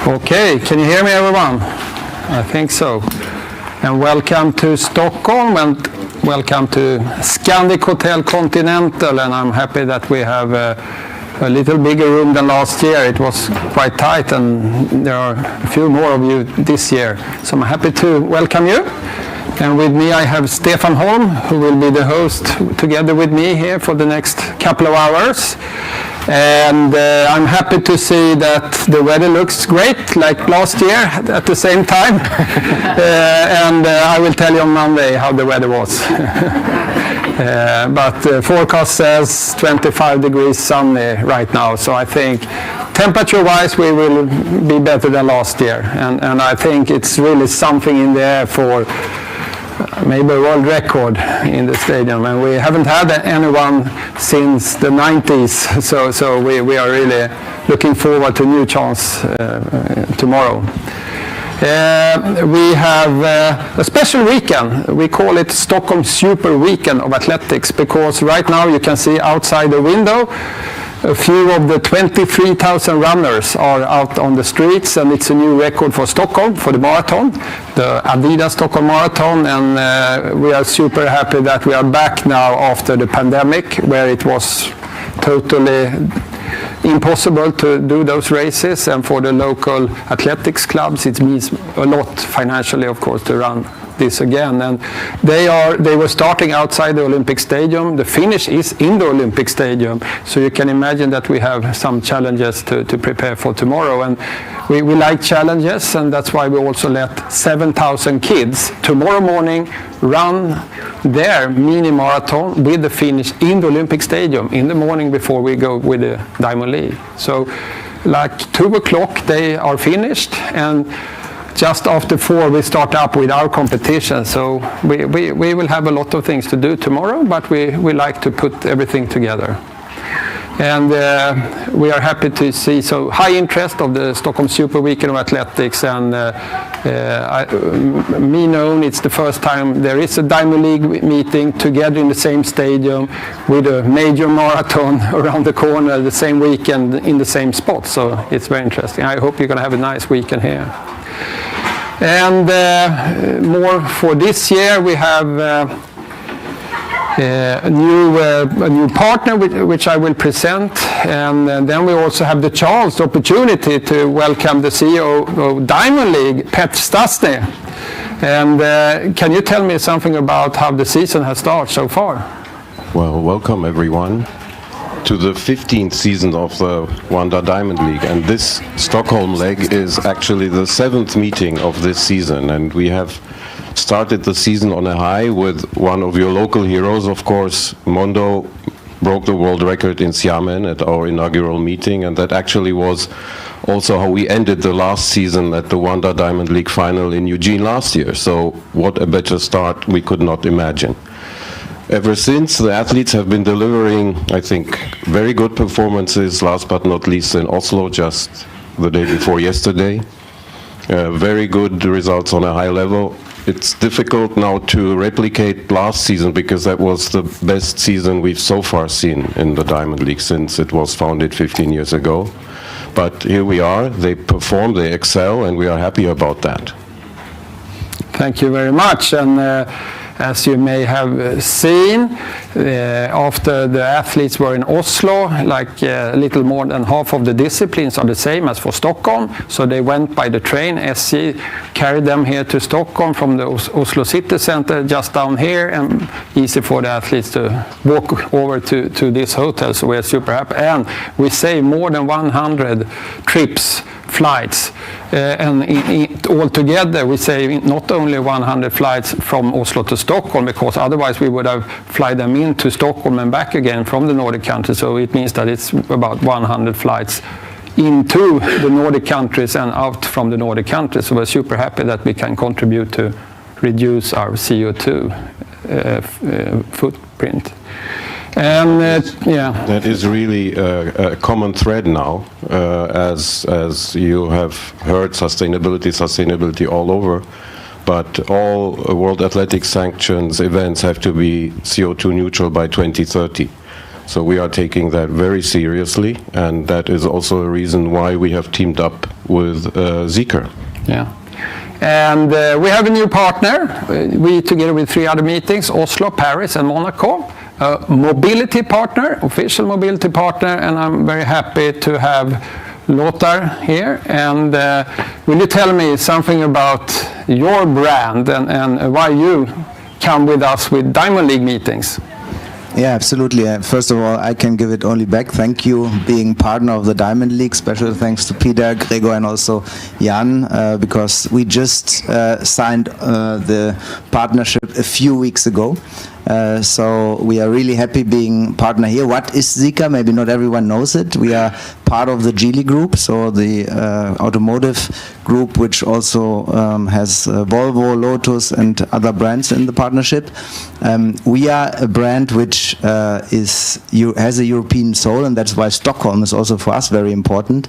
Okay, can you hear me, everyone? I think so. And welcome to Stockholm and welcome to Scandic Hotel Continental. And I'm happy that we have a little bigger room than last year. It was quite tight and there are a few more of you this year. So I'm happy to welcome you. And with me I have Stefan Holm, who will be the host together with me here for the next couple of hours. And I'm happy to see that the weather looks great, like last year at the same time. And I will tell you on Monday how the weather was. But the forecast says 25 degrees sunny right now. So I think temperature-wise we will be better than last year. And I think it's really something in the air for maybe a world record in the stadium, and we haven't had anyone since the 90s, so we are really looking forward to a new chance tomorrow. We have a special weekend. We call it Stockholm Super Weekend of Athletics, because right now you can see outside the window a few of the 23,000 runners are out on the streets, and it's a new record for Stockholm, for the marathon, the Adidas Stockholm Marathon, and we are super happy that we are back now after the pandemic, where it was totally impossible to do those races, and for the local athletics clubs it means a lot financially, of course, to run this again. And they were starting outside the Olympic Stadium. The finish is in the Olympic Stadium, so you can imagine that we have some challenges to prepare for tomorrow. And we like challenges, and that's why we also let 7,000 kids tomorrow morning run their mini marathon with the finish in the Olympic Stadium in the morning before we go with the Diamond League. So like 2 o'clock they are finished, and just after 4 we start up with our competition. So we will have a lot of things to do tomorrow, but we like to put everything together. And we are happy to see so high interest of the Stockholm Super Weekend of Athletics, and me known it's the first time there is a Diamond League meeting together in the same stadium with a major marathon around the corner the same weekend in the same spot. So it's very interesting. I hope you're going to have a nice weekend here. And more for this year, we have a new partner which I will present, and then we also have the opportunity to welcome the CEO of Diamond League, Petr Stasny. And can you tell me something about how the season has started so far? Well, welcome everyone to the 15th season of the Wanda Diamond League, and this Stockholm leg is actually the 7th meeting of this season, and we have started the season on a high with one of your local heroes, of course. Mondo broke the world record in Xiamen at our inaugural meeting, and that actually was also how we ended the last season at the Wanda Diamond League final in Eugene last year. So what a better start we could not imagine. Ever since, the athletes have been delivering, I think, very good performances, last but not least in Oslo just the day before yesterday. Very good results on a high level. It's difficult now to replicate last season, because that was the best season we've so far seen in the Diamond League since it was founded 15 years ago. But here we are, they perform, they excel, and we are happy about that. Thank you very much. And as you may have seen, after the athletes were in Oslo, like a little more than half of the disciplines are the same as for Stockholm. So they went by the train. SJ carried them here to Stockholm from the Oslo city center, just down here, and easy for the athletes to walk over to this hotel. So we're super happy. And we save more than 100 trips, flights, and altogether we say not only 100 flights from Oslo to Stockholm, because otherwise we would have fly them into Stockholm and back again from the Nordic countries. So it means that it's about 100 flights into the Nordic countries and out from the Nordic countries. So we're super happy that we can contribute to reduce our CO2 footprint. And that is really a common thread now, as you have heard, sustainability all over. But all World Athletics sanctions events have to be CO2 neutral by 2030. So we are taking that very seriously, and that is also a reason why we have teamed up with Zeekr. Yeah. And we have a new partner. We, together with 3 other meetings, Oslo, Paris, and Monaco, a mobility partner, official mobility partner, and I'm very happy to have Lothar here. And will you tell me something about your brand and why you come with us with Diamond League meetings? Yeah, absolutely. First of all, I can give it only back. Thank you being partner of the Diamond League. Special thanks to Peter, Gregor, and also Jan, because we just signed the partnership a few weeks ago. So we are really happy being partner here. What is Zeekr? Maybe not everyone knows it. We are part of the Geely Group, so the automotive group, which also has Volvo, Lotus, and other brands in the partnership. We are a brand which has a European soul, and that's why Stockholm is also for us very important,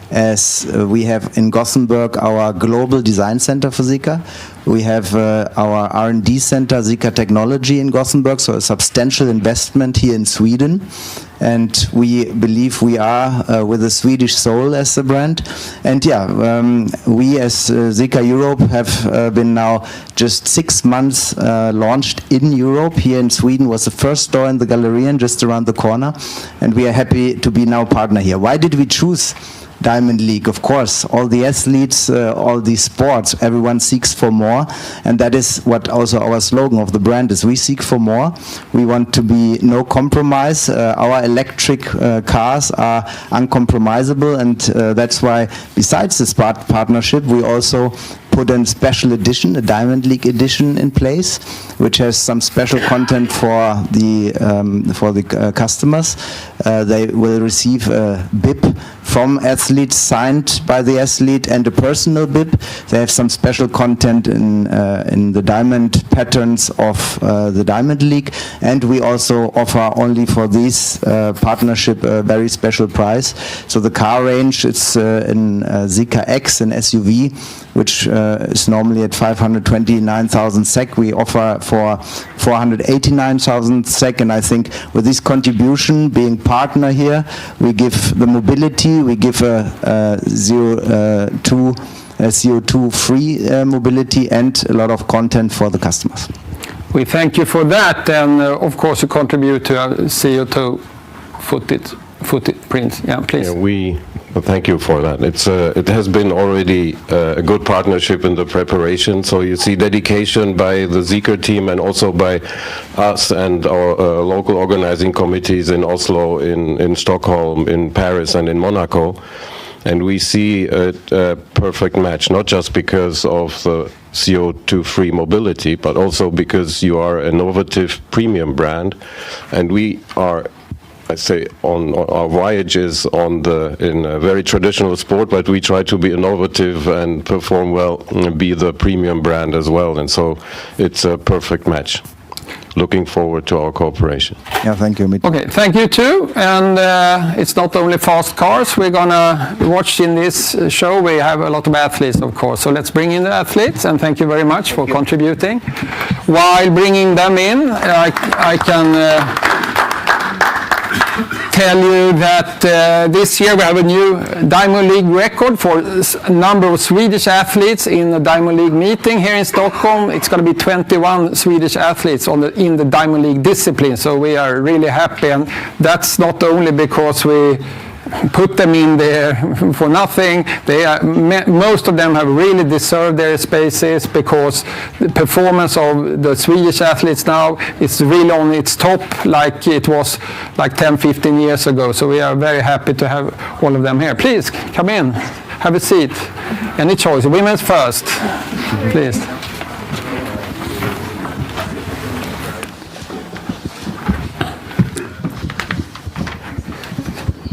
as we have in Gothenburg our global design center for Zeekr. We have our R&D center, Zeekr Technology, in Gothenburg, so a substantial investment here in Sweden. And we believe we are with a Swedish soul as a brand. And yeah, we as Zeekr Europe have been now just 6 months launched in Europe. Here in Sweden was the first store in the Gallerian, just around the corner. And we are happy to be now partner here. Why did we choose Diamond League? Of course, all the athletes, all the sports, everyone seeks for more, and that is what also our slogan of the brand is. We seek for more. We want to be no compromise. Our electric cars are uncompromisable, and that's why, besides this partnership, we also put a special edition, a Diamond League edition in place, which has some special content for the customers. They will receive a bib from athletes, signed by the athlete, and a personal bib. They have some special content in the diamond patterns of the Diamond League, and we also offer only for this partnership a very special price. So the car range, it's in Zeekr X, an SUV, which is normally at 529,000 SEK. We offer for 489,000 SEK, and I think with this contribution, being partner here, we give the mobility, we give a CO2-free mobility, and a lot of content for the customers. We thank you for that, and of course you contribute to a CO2 footprint. Yeah, please. Yeah, thank you for that. It has been already a good partnership in the preparation. So you see dedication by the Zeekr team and also by us and our local organizing committees in Oslo, in Stockholm, in Paris, and in Monaco. And we see a perfect match, not just because of the CO2-free mobility, but also because you are an innovative premium brand, and we are, I say, on our voyages in a very traditional sport, but we try to be innovative and perform well and be the premium brand as well. And so it's a perfect match. Looking forward to our cooperation. Yeah, thank you. Okay, thank you too. And it's not only fast cars we're gonna watch in this show. We have a lot of athletes, of course. So let's bring in the athletes, and thank you very much for contributing. While bringing them in, I can tell you that this year we have a new Diamond League record for a number of Swedish athletes in the Diamond League meeting here in Stockholm. It's going to be 21 Swedish athletes in the Diamond League discipline, so we are really happy. And that's not only because we put them in there for nothing. Most of them have really deserved their spaces, because the performance of the Swedish athletes now is really on its top, like it was like 10-15 years ago. So we are very happy to have all of them here. Please come in, have a seat. Any choice? Women's first, please.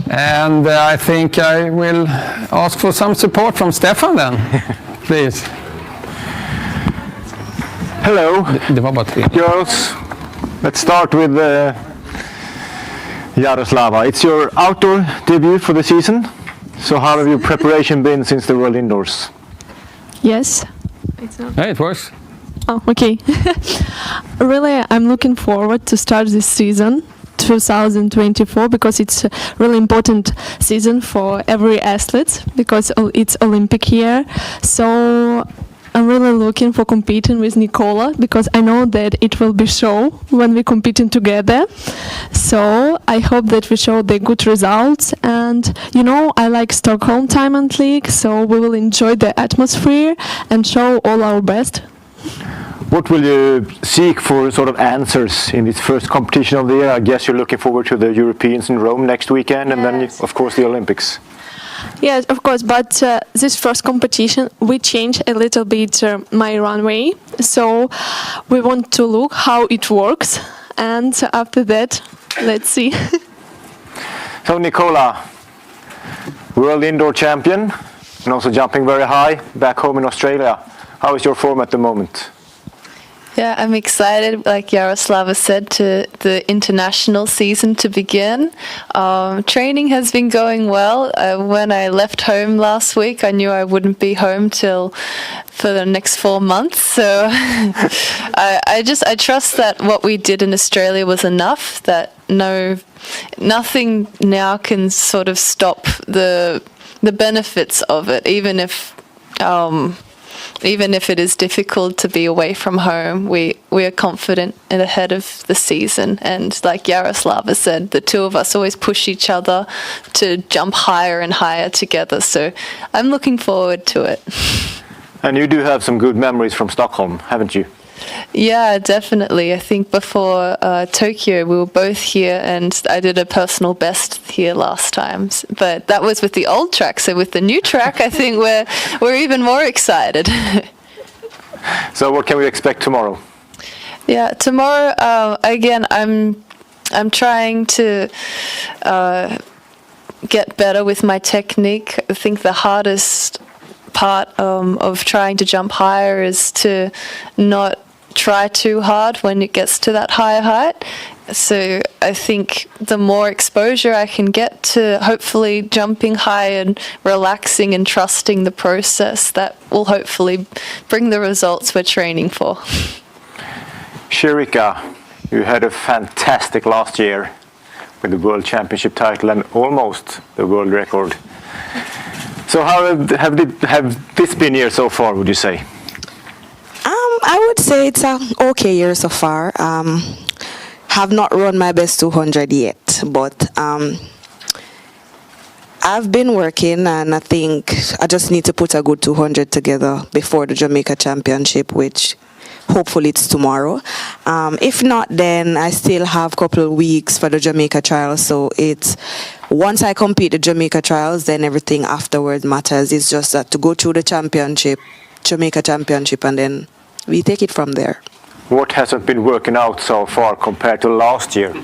And I think I will ask for some support from Stefan then, please. Hello, girls. Let's start with Yaroslava. It's your outdoor debut for the season. So how have your preparation been since the World Indoors? Yes. Hey, it works. Oh, okay. Really, I'm looking forward to start this season, 2024 because it's a really important season for every athlete because it's Olympic year. So I'm really looking for competing with Nicola because I know that it will be show when we're competing together. So I hope that we show the good results. And I like Stockholm Diamond League, so we will enjoy the atmosphere and show all our best. What will you seek for sort of answers in this first competition of the year? I guess you're looking forward to the Europeans in Rome next weekend, and then, of course, the Olympics. Yes, of course, but this first competition, we changed a little bit my runway. So we want to look how it works, and after that, let's see. So, Nicola, world indoor champion, and also jumping very high back home in Australia. How is your form at the moment? Yeah, I'm excited, like Yaroslava said, to the international season to begin. Training has been going well. When I left home last week, I knew I wouldn't be home for the next 4 months. So I trust that what we did in Australia was enough, that nothing now can sort of stop the benefits of it, even if it is difficult to be away from home, we are confident and ahead of the season. And like Yaroslava said, the two of us always push each other to jump higher and higher together. So I'm looking forward to it. And you do have some good memories from Stockholm, haven't you? Yeah, definitely. I think before Tokyo, we were both here, and I did a personal best here last time. But that was with the old track. So with the new track, I think we're even more excited. So what can we expect tomorrow? Yeah, tomorrow again, I'm trying to get better with my technique. I think the hardest part of trying to jump higher is to not try too hard when it gets to that higher height. So I think the more exposure I can get to hopefully jumping high and relaxing and trusting the process, that will hopefully bring the results we're training for. Shericka, you had a fantastic last year with the World Championship title and almost the world record. So how have this been year so far, would you say? I would say it's an okay year so far. Have not run my best 200 yet, but I've been working, and I think I just need to put a good 200 together before the Jamaica Championship, which hopefully it's tomorrow. If not, then I still have a couple of weeks for the Jamaica trials. So it's once I complete the Jamaica trials, then everything afterwards matters. It's just that to go through the championship, Jamaica Championship, and then we take it from there. What hasn't been working out so far compared to last year?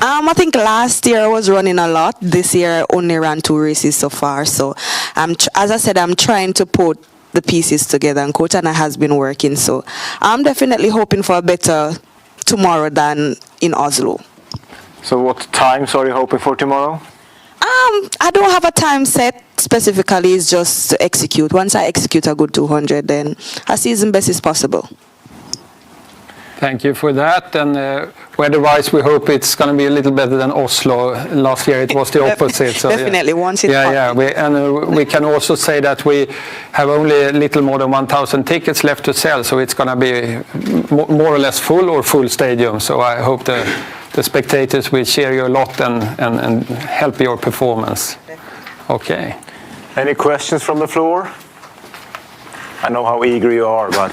I think last year I was running a lot. This year I only ran 2 races so far. So as I said, I'm trying to put the pieces together, and Coach Anna has been working. So I'm definitely hoping for a better tomorrow than in Oslo. So what times are you hoping for tomorrow? I don't have a time set specifically. It's just to execute. Once I execute a good 200, then a season best is possible. Thank you for that. And weather-wise, we hope it's going to be a little better than Oslo. Last year it was the opposite. So definitely, once it's hot. We can also say that we have only a little more than 1,000 tickets left to sell, so it's going to be more or less full or full stadium. So I hope the spectators will cheer you a lot and help your performance. Okay. Any questions from the floor? I know how eager you are, but...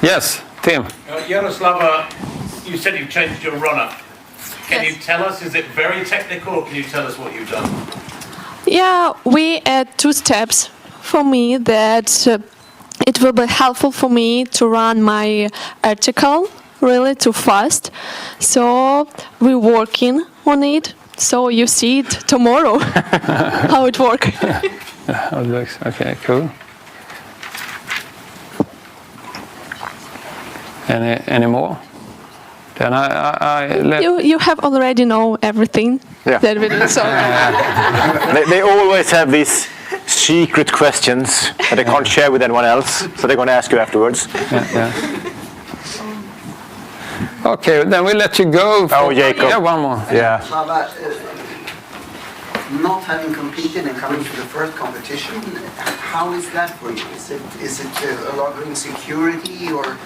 Yes, Tim. Yaroslava, you said you've changed your runner. Can you tell us, is it very technical, or can you tell us what you've done? Yeah, we add 2 steps for me that it will be helpful for me to run my article really too fast. So we're working on it. So you see it tomorrow, how it works. How it looks. Okay, cool. Any more? Then you have already know everything that we do. So they always have these secret questions that they can't share with anyone else, so they're going to ask you afterwards. Okay, then we'll let you go. Oh, Jacob. Yeah, one more. Yeah. Not having competed and coming to the first competition, how is that for you? Is it a lot of insecurity, or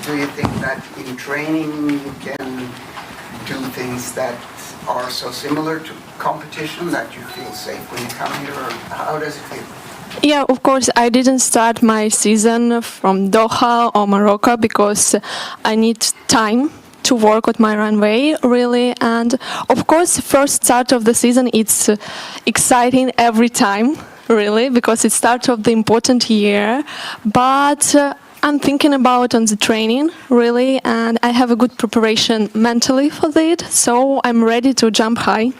do you think that in training you can do things that are so similar to competition that you feel safe when you come here, or how does it feel? Yeah, of course, I didn't start my season from Doha or Morocco because I need time to work with my runway, really. And of course, first start of the season, it's exciting every time, really, because it's start of the important year. But I'm thinking about on the training, really, and I have a good preparation mentally for that, so I'm ready to jump high.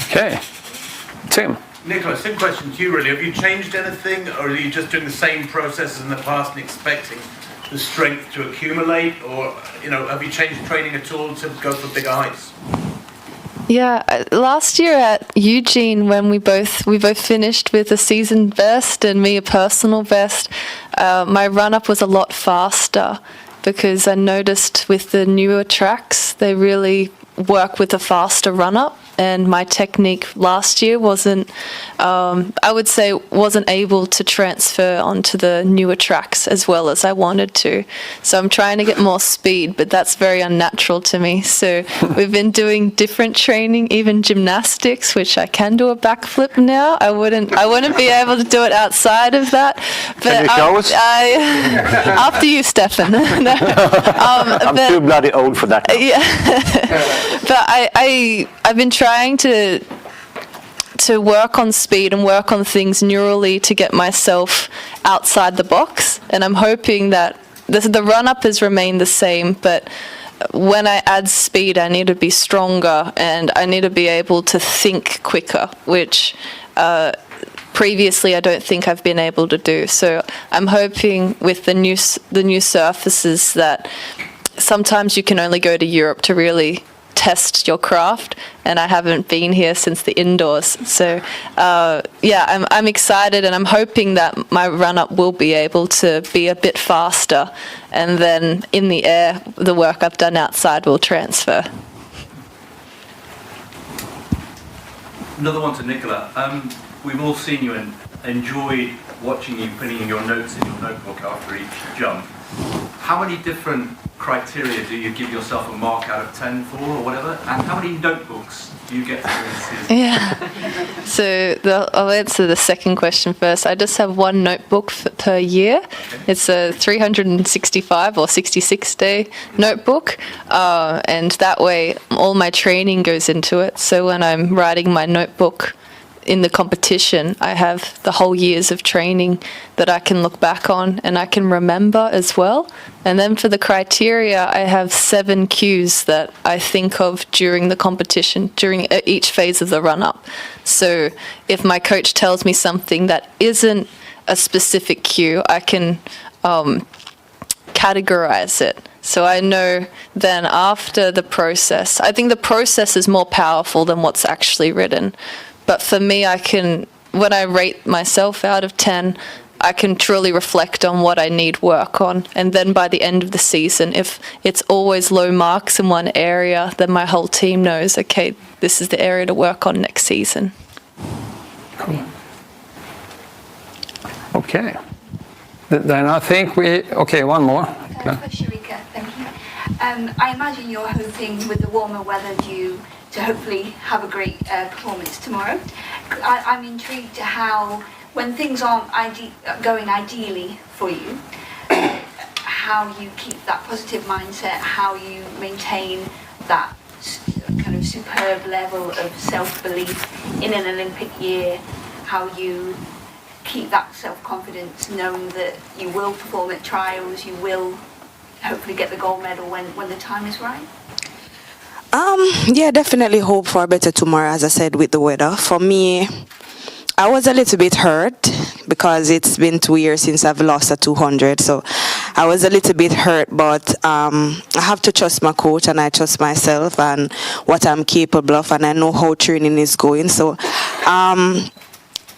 Okay. Tim. Nicola, same question to you really. Have you changed anything, or are you just doing the same process as in the past and expecting the strength to accumulate, or have you changed training at all to go for bigger heights? Yeah, last year at Eugene, when we both finished with a season best and me a personal best, my run-up was a lot faster because I noticed with the newer tracks, they really work with a faster run-up. And my technique last year wasn't able to transfer onto the newer tracks as well as I wanted to. So I'm trying to get more speed, but that's very unnatural to me. So we've been doing different training, even gymnastics, which I can do a backflip now. I wouldn't be able to do it outside of that. But Can you show us? After you, Stefan. No. I'm too bloody old for that. Yeah. But I've been trying to work on speed and work on things neurally to get myself outside the box, and I'm hoping that the run-up has remained the same, but when I add speed I need to be stronger and I need to be able to think quicker, which previously I don't think I've been able to do. So I'm hoping with the new surfaces that sometimes you can only go to Europe to really test your craft, and I haven't been here since the indoors. So I'm excited, and I'm hoping that my run-up will be able to be a bit faster, and then in the air the work I've done outside will transfer. Another one to Nicola. We've all seen you and enjoyed watching you putting in your notes in your notebook after each jump. How many different criteria do you give yourself a mark out of 10 for, or whatever? And how many notebooks do you get through the season? Yeah. So I'll answer the second question first. I just have one notebook per year. Okay. It's a 365 or 66 day notebook, and that way all my training goes into it. So when I'm writing my notebook in the competition, I have the whole years of training that I can look back on and I can remember as well. And then for the criteria, I have 7 cues that I think of during the competition, during each phase of the run-up. So if my coach tells me something that isn't a specific cue, I can categorize it. So I know then after the process, I think the process is more powerful than what's actually written. But for me, when I rate myself out of 10, I can truly reflect on what I need work on. And then by the end of the season, if it's always low marks in one area, then my whole team knows, okay, this is the area to work on next season. Cool. Okay. Then I think one more. For Shericka, thank you. I imagine you're hoping with the warmer weather to hopefully have a great performance tomorrow. I'm intrigued how, when things aren't going ideally for you, how you keep that positive mindset, how you maintain that kind of superb level of self-belief in an Olympic year, how you keep that self-confidence knowing that you will perform at trials, you will hopefully get the gold medal when the time is right. Yeah, definitely hope for a better tomorrow, as I said, with the weather. For me, I was a little bit hurt because it's been 2 years since I've lost a 200. So I was a little bit hurt, but I have to trust my coach and I trust myself and what I'm capable of, and I know how training is going. So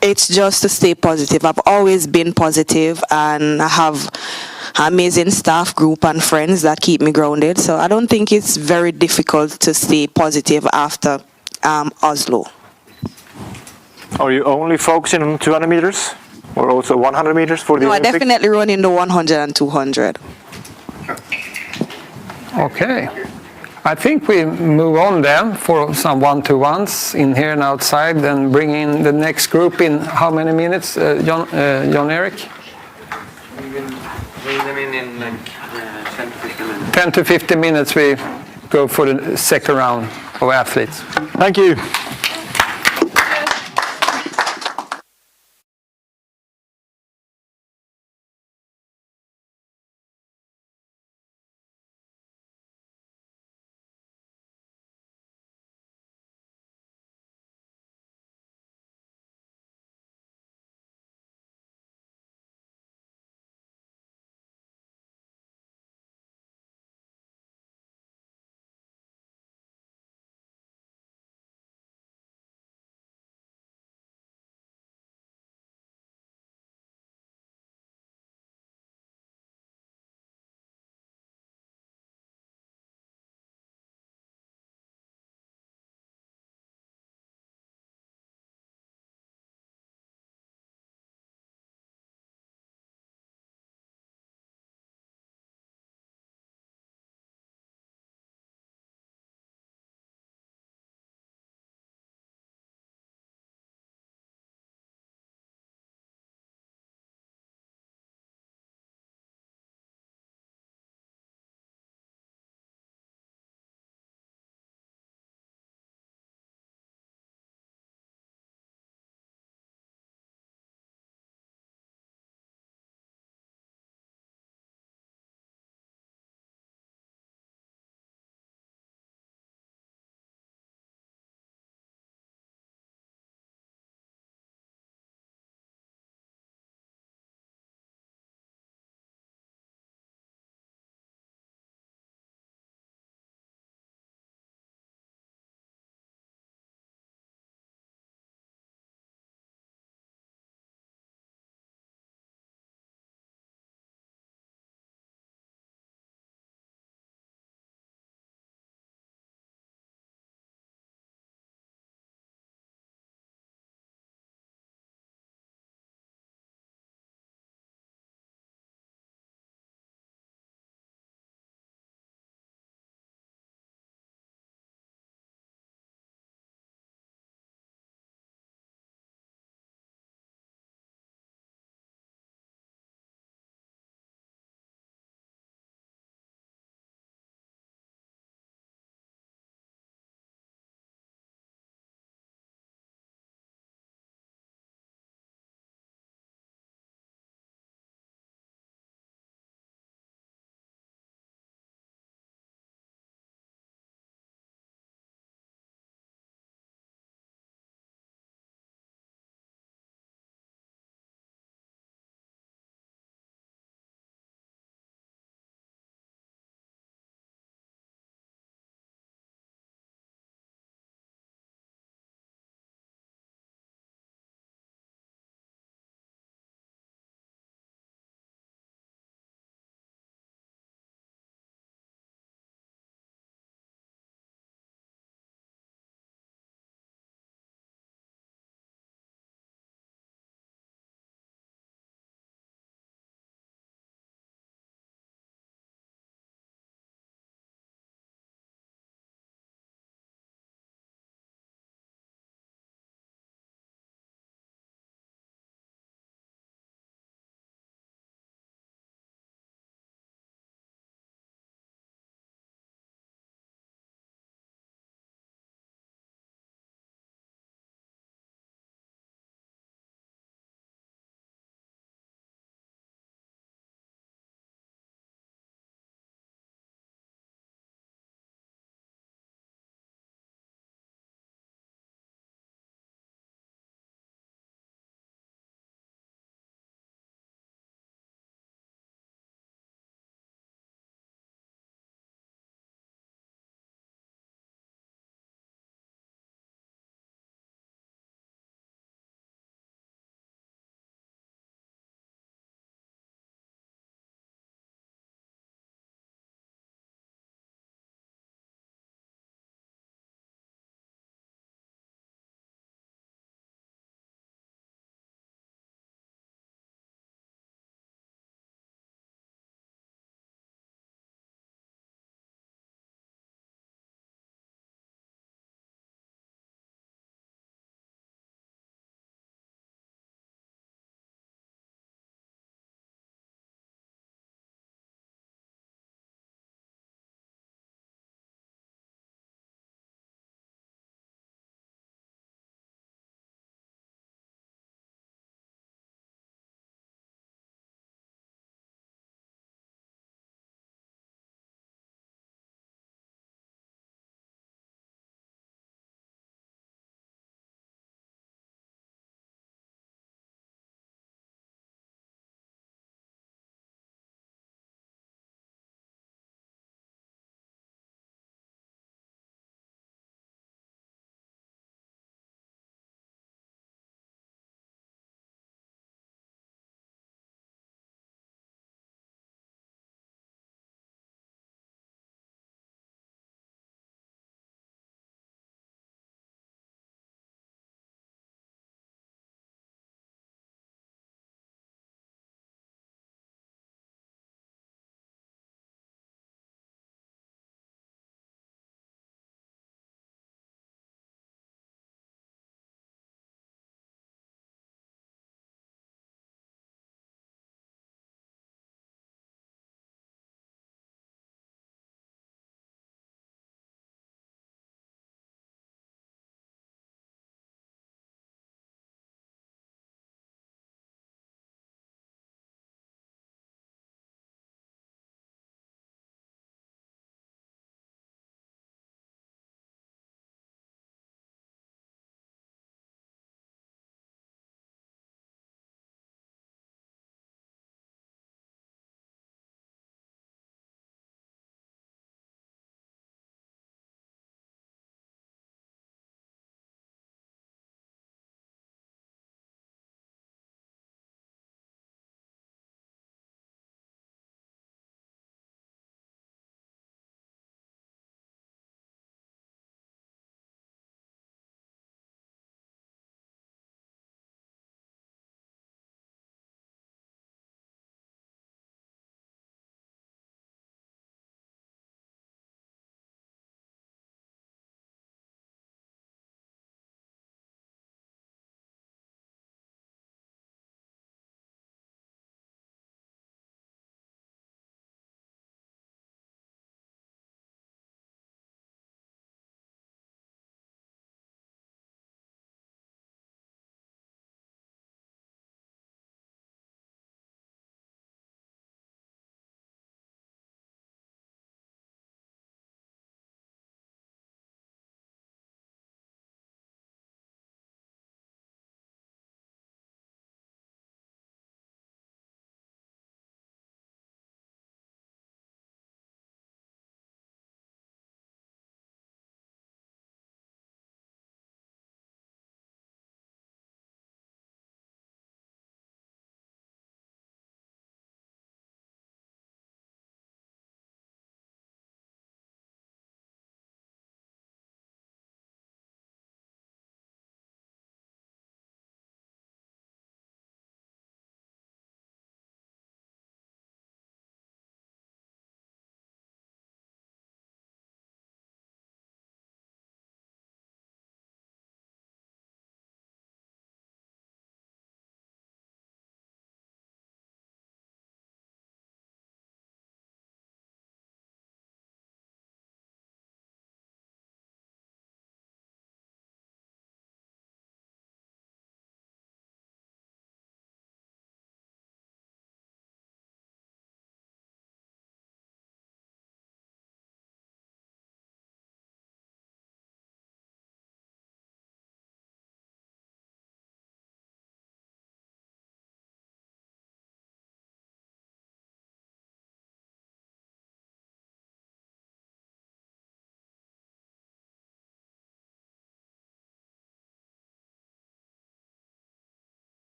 it's just to stay positive. I've always been positive, and I have amazing staff, group, and friends that keep me grounded. So I don't think it's very difficult to stay positive after Oslo. Are you only focusing on 200 meters or also 100 meters for the No, I Olympics? definitely run in the 100 and 200. Okay. I think we move on then for some one-to-ones in here and outside, then bring in the next group in how many minutes, John Eric? We will bring them in like 10 to 15 minutes. 10 to 15 minutes we go for the second round of athletes. Thank you.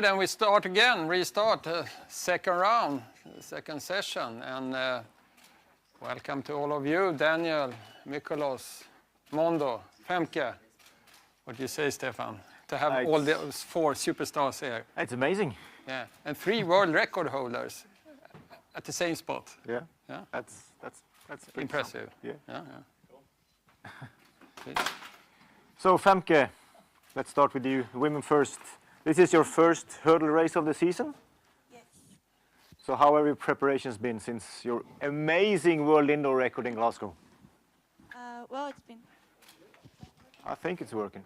Then we start again, restart second round, second session, and welcome to all of you, Daniel, Mikolos, Mondo, Femke. What do you say, Stefan? To have all those 4 superstars here. It's amazing. Yeah, and 3 world record holders at the same spot. Yeah, yeah. That's pretty impressive. Yeah. Cool. So Femke, let's start with you. Women first. This is your first hurdle race of the season? Yes. So how have your preparations been since your amazing world indoor record in Glasgow? Well, it's been... I think it's working.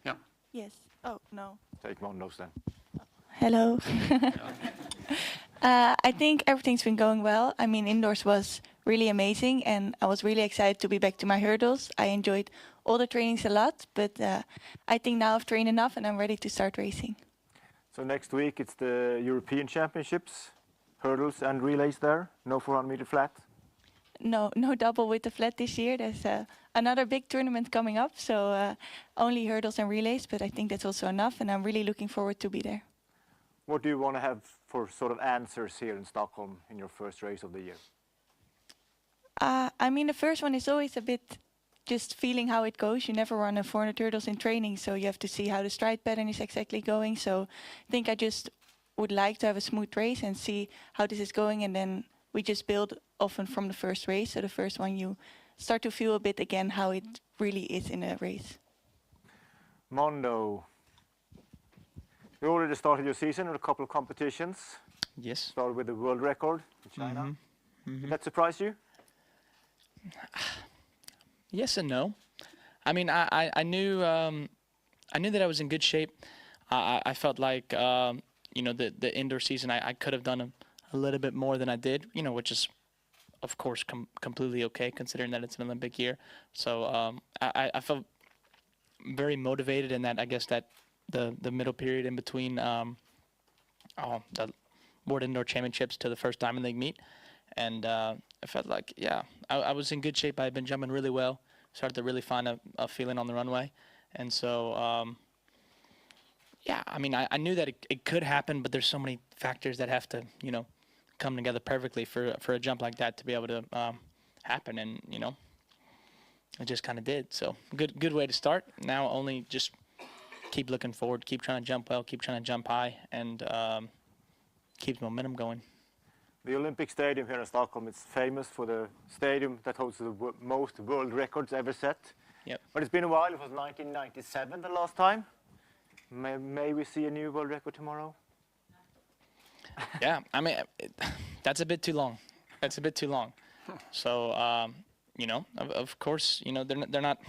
Yeah. Yes. Oh, no. Take one of those then. Hello. I think everything's been going well. I mean, indoors was really amazing, and I was really excited to be back to my hurdles. I enjoyed all the trainings a lot, but I think now I've trained enough and I'm ready to start racing. So next week it's the European Championships, hurdles and relays there. No 400-meter flat. No double with the flat this year. There's another big tournament coming up, so only hurdles and relays, but I think that's also enough, and I'm really looking forward to be there. What do you want to have for sort of answers here in Stockholm in your first race of the year? I mean, the first one is always a bit just feeling how it goes. You never run a 400 hurdles in training, so you have to see how the stride pattern is exactly going. So I think I just would like to have a smooth race and see how this is going, and then we just build often from the first race. So the first one you start to feel a bit again how it really is in a race. Mondo, you already started your season with a couple of competitions. Yes. Started with the world record in China. Mm-hmm. Did that surprise you? Yes and no. I mean, I knew that I was in good shape. I felt like you know, the indoor season I could have done a little bit more than I did. You know, which is of course completely okay considering that it's an Olympic year. So I felt very motivated in that. I guess that the middle period in between the World Indoor Championships to the first Diamond League meet. And I felt like, yeah, I was in good shape. I had been jumping really well. Started to really find a feeling on the runway. And so, yeah, I mean, I knew that it could happen, but there's so many factors that have to, you know, come together perfectly for a jump like that to be able to happen. And, you know, it just kind of did. So good way to start. Now only just keep looking forward, keep trying to jump well, keep trying to jump high, and keep the momentum going. The Olympic Stadium here in Stockholm is famous for the stadium that holds the most world records ever set. Yep. But it's been a while. It was 1997 the last time. May we see a new world record tomorrow? Yeah, I mean, that's a bit too long. That's a bit too long. So, you know, of course, you know, they're not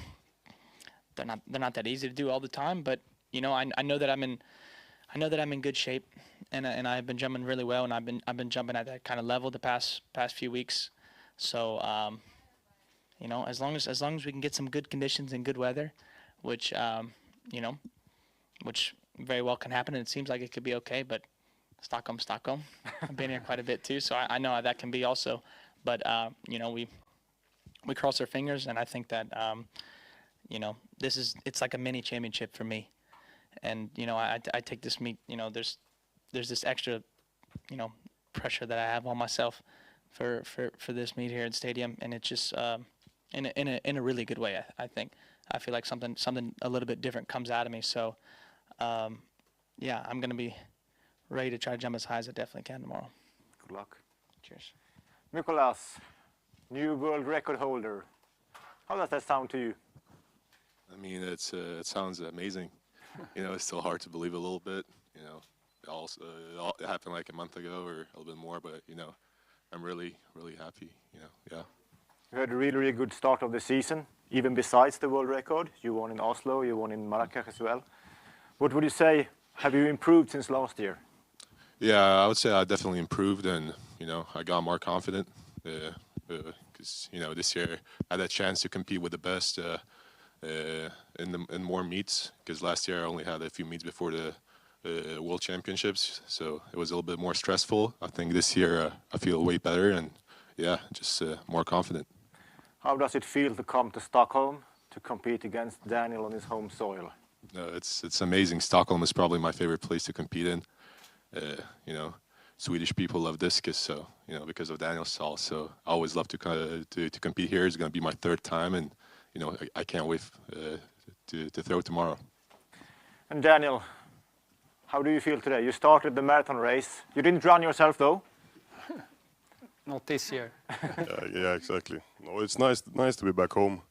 that easy to do all the time. But you know, I know that I'm in good shape, and I've been jumping really well, and I've been jumping at that kind of level the past few weeks. So, you know, as long as we can get some good conditions and good weather, which you know, which very well can happen, and it seems like it could be okay. But Stockholm. I've been here quite a bit too, so I know how that can be also. But you know, we cross our fingers, and I think that you know, it's like a mini championship for me. And you know, I take this meet. You know, there's this extra, you know, pressure that I have on myself for this meet here at Stadium, and it's just in a really good way. I think I feel like something a little bit different comes out of me. So yeah, I'm gonna be ready to try to jump as high as I definitely can tomorrow. Good luck. Cheers. Nicolas, new world record holder. How does that sound to you? I mean, it sounds amazing. You know, it's still hard to believe a little bit. You know, it happened like a month ago or a little bit more, but you know, I'm really happy. You know, yeah. You had a really good start of the season, even besides the world record. You won in Oslo, you won in Mahuchikh as well. What would you say? Have you improved since last year? Yeah, I would say I definitely improved, and you know, I got more confident because you know, this year I had that chance to compete with the best in more meets, because last year I only had a few meets before the World Championships, so it was a little bit more stressful. I think this year I feel way better, and yeah, just more confident. How does it feel to come to Stockholm to compete against Daryll on his home soil? It's amazing. Stockholm is probably my favorite place to compete in. You know, Swedish people love discus, so you know, because of Daryll's stall. So I always love to compete here. It's going to be my third time, and you know, I can't wait to throw tomorrow. And Daryll, how do you feel today? You started the marathon race. You didn't run yourself though. Not this year. Yeah, exactly. No, it's nice to be back home,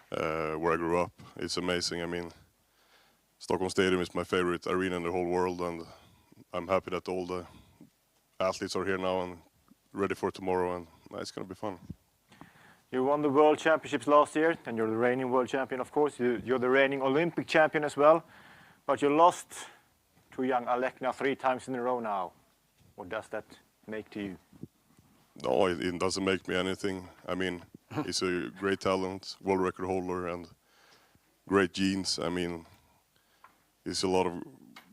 where I grew up. It's amazing. I mean, Stockholm Stadium is my favorite arena in the whole world, and I'm happy that all the athletes are here now and ready for tomorrow, and it's going to be fun. You won the World Championships last year, and you're the reigning world champion, of course. You're the reigning Olympic champion as well, but you lost to young Alekna 3 times in a row now. What does that make to you? No, it doesn't make me anything. I mean, he's a great talent, world record holder, and great genes. I mean, there's a lot of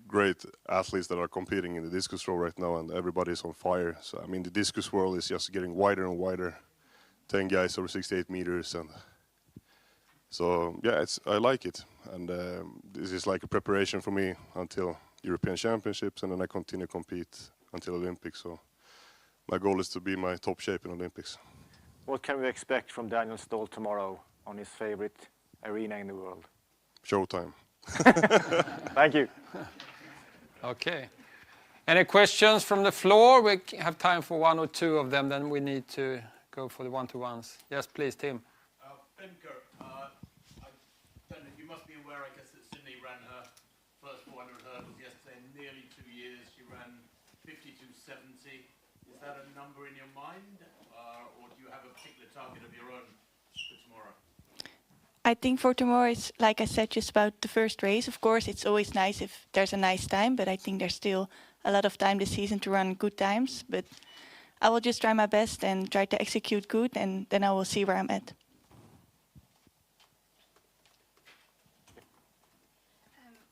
great athletes that are competing in the discus throw right now, and everybody's on fire. So, I mean, the discus world is just getting wider and wider. 10 guys over 68 meters, and so yeah, I like it. And this is like a preparation for me until European Championships, and then I continue to compete until Olympics. So my goal is to be my top shape in Olympics. What can we expect from Daryll Stoll tomorrow on his favorite arena in the world? Showtime. Thank you. Okay. Any questions from the floor? We have time for 1 or 2 of them, then we need to go for the one-to-ones. Yes, please, Tim. Femke, you must be aware, I guess, that Sydney ran her first 400 hurdles yesterday in nearly 2 years. She ran 52.70. Is that a number in your mind, or do you have a particular target of your own for tomorrow? I think for tomorrow it's, like I said, just about the first race. Of course, it's always nice if there's a nice time, but I think there's still a lot of time this season to run good times. But I will just try my best and try to execute good, and then I will see where I'm at.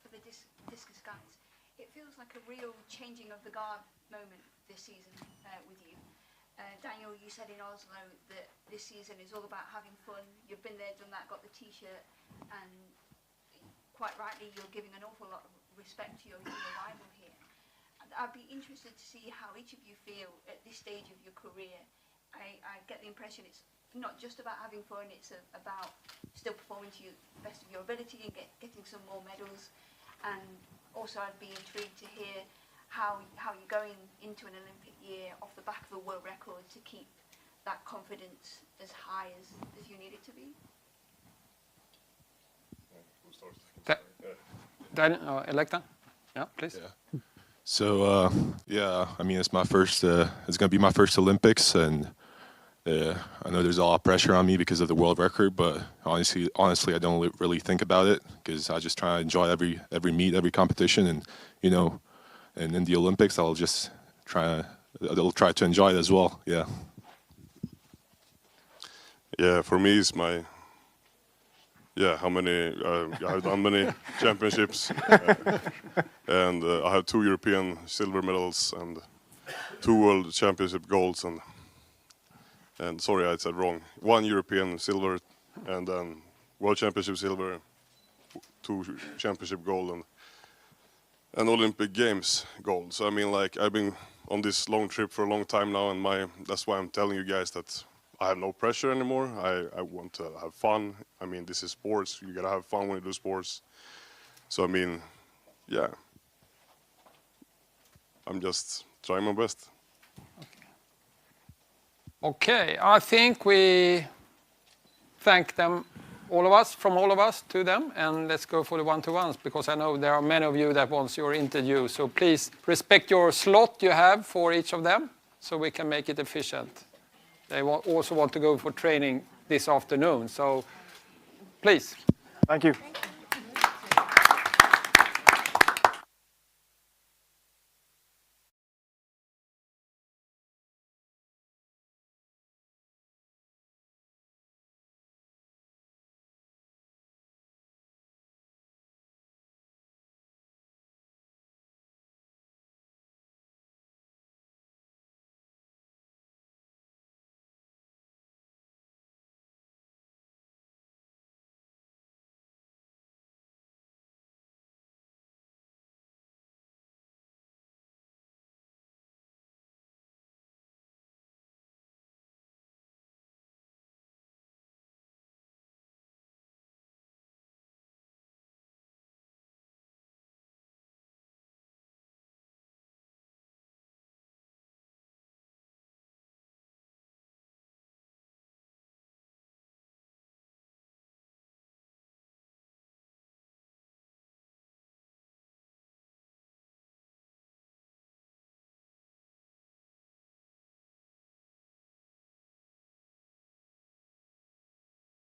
For the discus guys, it feels like a real changing of the guard moment this season with you. Daniel, you said in Oslo that this season is all about having fun. You've been there, done that, got the T-shirt, and quite rightly you're giving an awful lot of respect to your rival here. I'd be interested to see how each of you feel at this stage of your career. I get the impression it's not just about having fun, it's about still performing to the best of your ability and getting some more medals. And also I'd be intrigued to hear how you're going into an Olympic year off the back of a world record to keep that confidence as high as you need it to be. Alekna? Yeah, please. Yeah. So yeah, I mean, it's my first. It's going to be my first Olympics, and I know there's a lot of pressure on me because of the world record. But honestly, I don't really think about it because I just try to enjoy every meet, every competition, and you know, and in the Olympics, I'll try to enjoy it as well. Yeah. Yeah, for me, it's my. Yeah, how many? I've done many championships, and I have 2 European silver medals and 2 World Championship golds, and sorry, I said wrong. 1 European silver, and then World Championship silver, 2 Championship gold, and Olympic Games gold. So I mean, like I've been on this long trip for a long time now, and that's why I'm telling you guys that. I have no pressure anymore. I want to have fun. I mean, this is sports. You gotta have fun when you do sports. So I mean, yeah. I'm just trying my best. Okay, I think we thank them, all of us to them, and let's go for the one-to-ones because I know there are many of you that wants your interview. So please respect your slot you have for each of them, so we can make it efficient. They also want to go for training this afternoon, so please. Thank you.